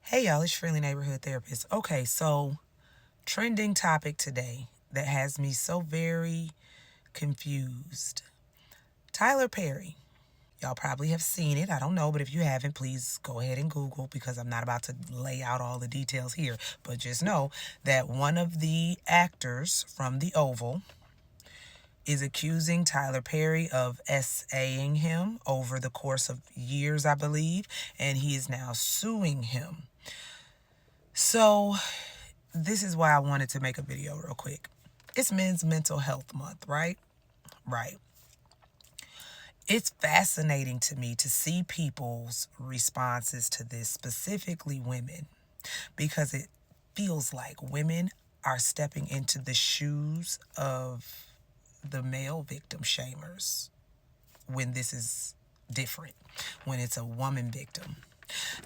Hey y'all, it's Friendly Neighborhood Therapist. Okay, so trending topic today that has me so very confused. Tyler Perry. Y'all probably have seen it. I don't know, but if you haven't, please go ahead and Google because I'm not about to lay out all the details here. But just know that one of the actors from The Oval is accusing Tyler Perry of SAing him over the course of years, I believe, and he is now suing him. So this is why I wanted to make a video real quick. It's Men's Mental Health Month, right? Right. It's fascinating to me to see people's responses to this, specifically women, because it feels like women are stepping into the shoes of the male victim shamers when this is different, when it's a woman victim.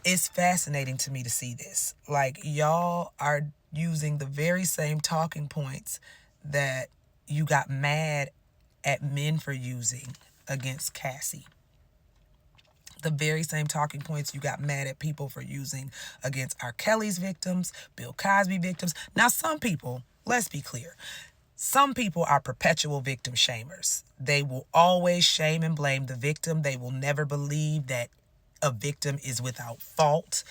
It's fascinating to me to see this. Like, y'all are using the very same talking points that you got mad at men for using against Cassie. The very same talking points you got mad at people for using against R. Kelly's victims, Bill Cosby victims. Now, some people, let's be clear, some people are perpetual victim shamers. They will always shame and blame the victim. They will never believe that a victim is without fault,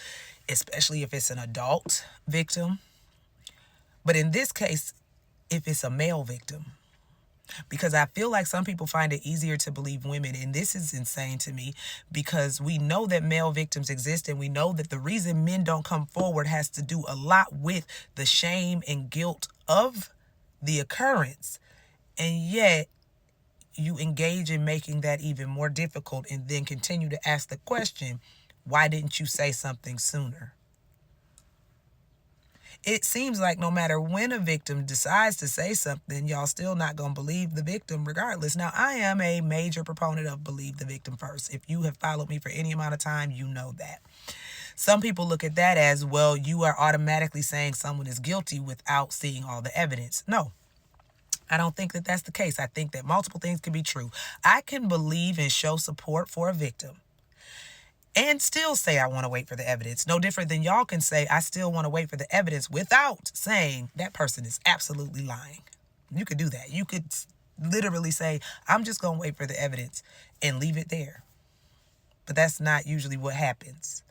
especially if it's an adult victim. But in this case, if it's a male victim, because I feel like some people find it easier to believe women, and this is insane to me because we know that male victims exist, and we know that the reason men don't come forward has to do a lot with the shame and guilt of the occurrence. And yet you engage in making that even more difficult and then continue to ask the question, why didn't you say something sooner? It seems like no matter when a victim decides to say something, y'all still not going to believe the victim regardless. Now, I am a major proponent of believe the victim first. If you have followed me for any amount of time, you know that. Some people look at that as, well, you are automatically saying someone is guilty without seeing all the evidence. No, I don't think that that's the case. I think that multiple things can be true. I can believe and show support for a victim and still say I want to wait for the evidence. No different than y'all can say I still want to wait for the evidence without saying that person is absolutely lying. You could do that. You could literally say, I'm just going to wait for the evidence and leave it there. But that's not usually what happens.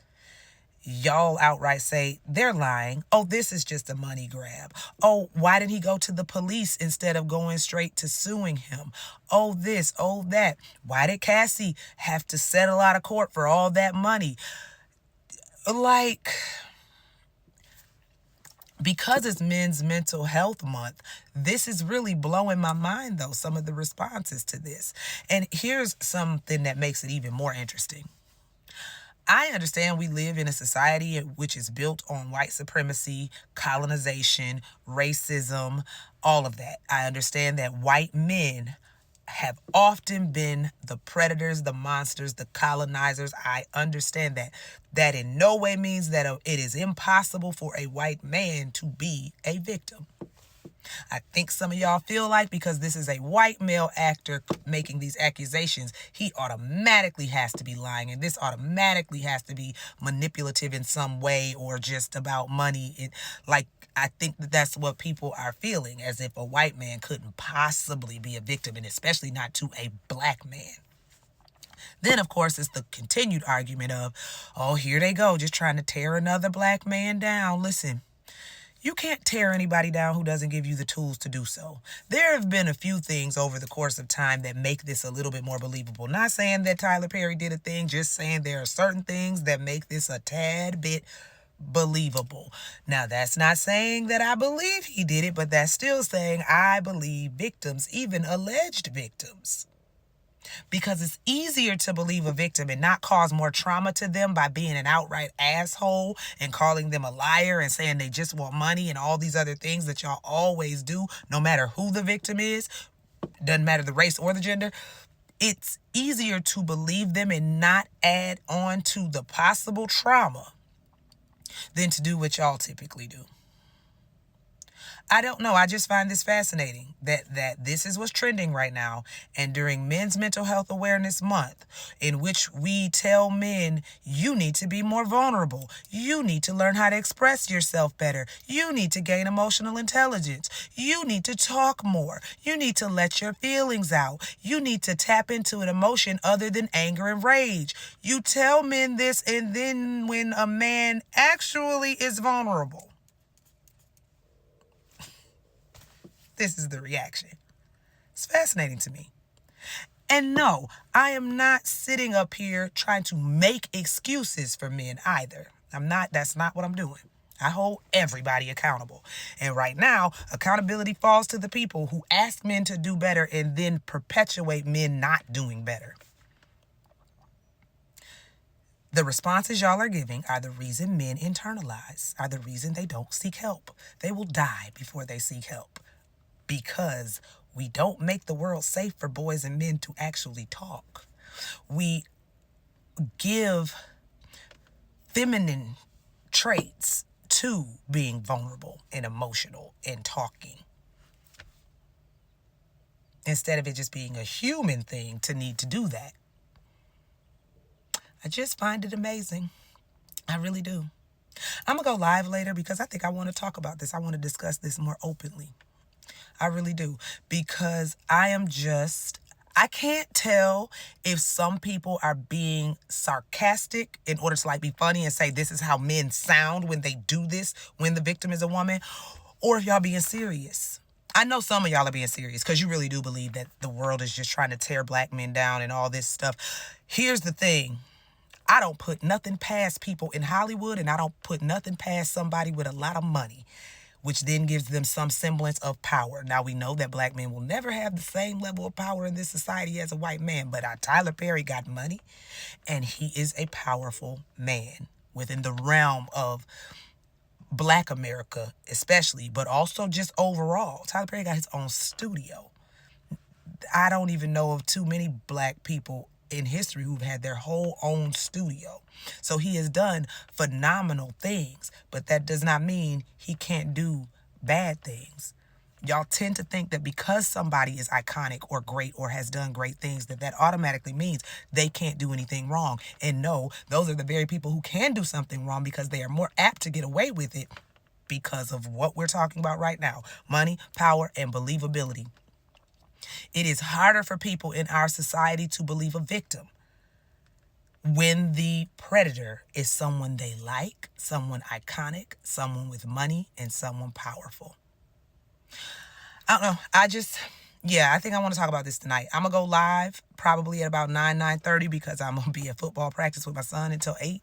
Y'all outright say they're lying. Oh, this is just a money grab. Oh, why did he go to the police instead of going straight to suing him? Oh, this, oh, that. Why did Cassie have to settle out of court for all that money? Like, because it's Men's Mental Health Month, this is really blowing my mind, though, some of the responses to this. And here's something that makes it even more interesting. I understand we live in a society which is built on white supremacy, colonization, racism, all of that. I understand that white men have often been the predators, the monsters, the colonizers. I understand that. That in no way means that it is impossible for a white man to be a victim. I think some of y'all feel like because this is a white male actor making these accusations, he automatically has to be lying, and this automatically has to be manipulative in some way or just about money. I think that that's what people are feeling, as if a white man couldn't possibly be a victim, and especially not to a black man. Then, of course, it's the continued argument of, oh, here they go, just trying to tear another black man down. Listen, you can't tear anybody down who doesn't give you the tools to do so. There have been a few things over the course of time that make this a little bit more believable. Not saying that Tyler Perry did a thing, just saying there are certain things that make this a tad bit believable. Now, that's not saying that I believe he did it, but that's still saying I believe victims, even alleged victims. Because it's easier to believe a victim and not cause more trauma to them by being an outright asshole and calling them a liar and saying they just want money and all these other things that y'all always do, no matter who the victim is, doesn't matter the race or the gender. It's easier to believe them and not add on to the possible trauma than to do what y'all typically do. I don't know. I just find this fascinating that this is what's trending right now. And during Men's Mental Health Awareness Month, in which we tell men, you need to be more vulnerable. You need to learn how to express yourself better. You need to gain emotional intelligence. You need to talk more. You need to let your feelings out. You need to tap into an emotion other than anger and rage. You tell men this, and then when a man actually is vulnerable, this is the reaction. It's fascinating to me. And no, I am not sitting up here trying to make excuses for men either. That's not what I'm doing. I hold everybody accountable. And right now, accountability falls to the people who ask men to do better and then perpetuate men not doing better. The responses y'all are giving are the reason men internalize, are the reason they don't seek help. They will die before they seek help, because we don't make the world safe for boys and men to actually talk. We give feminine traits to being vulnerable and emotional and talking, instead of it just being a human thing to need to do that. I just find it amazing. I really do. I'm going to go live later because I think I want to talk about this. I want to discuss this more openly. I really do. Because I can't tell if some people are being sarcastic in order to be funny and say this is how men sound when they do this, when the victim is a woman, or if y'all being serious. I know some of y'all are being serious because you really do believe that the world is just trying to tear black men down and all this stuff. Here's the thing. I don't put nothing past people in Hollywood, and I don't put nothing past somebody with a lot of money, which then gives them some semblance of power. Now, we know that black men will never have the same level of power in this society as a white man, but Tyler Perry got money, and he is a powerful man within the realm of black America especially, but also just overall. Tyler Perry got his own studio. I don't even know of too many black people in history who've had their whole own studio. So he has done phenomenal things, but that does not mean he can't do bad things. Y'all tend to think that because somebody is iconic or great or has done great things, that automatically means they can't do anything wrong. And no, those are the very people who can do something wrong because they are more apt to get away with it because of what we're talking about right now: money, power, and believability. It is harder for people in our society to believe a victim when the predator is someone they like, someone iconic, someone with money, and someone powerful. I don't know. I think I want to talk about this tonight. I'm going to go live probably at about 9:30 because I'm going to be at football practice with my son until 8.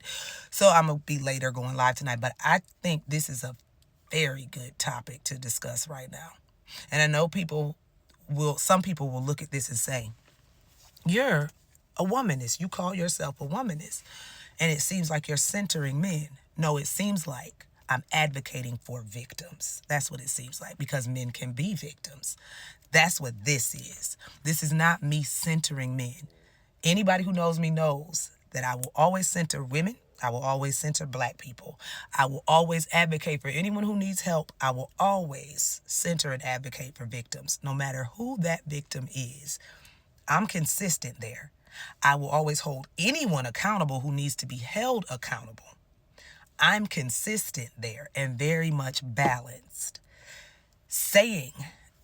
So I'm going to be later going live tonight. But I think this is a very good topic to discuss right now. And I know some people will look at this and say, you're a womanist. You call yourself a womanist. And it seems like you're centering men. No, it seems like I'm advocating for victims. That's what it seems like, because men can be victims. That's what this is. This is not me centering men. Anybody who knows me knows that I will always center women. I will always center black people. I will always advocate for anyone who needs help. I will always center and advocate for victims, no matter who that victim is. I'm consistent there. I will always hold anyone accountable who needs to be held accountable. I'm consistent there and very much balanced. Saying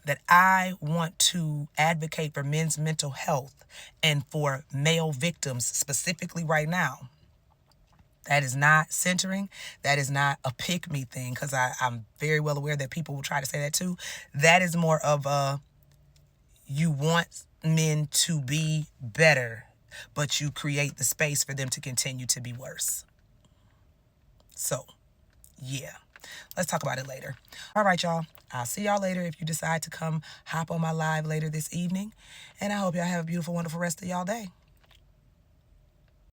that I want to advocate for men's mental health and for male victims specifically right now, that is not centering. That is not a pick-me thing, because I'm very well aware that people will try to say that too. That is more of you want men to be better, but you create the space for them to continue to be worse. So, yeah. Let's talk about it later. All right, y'all. I'll see y'all later if you decide to come hop on my live later this evening. And I hope y'all have a beautiful, wonderful rest of y'all day.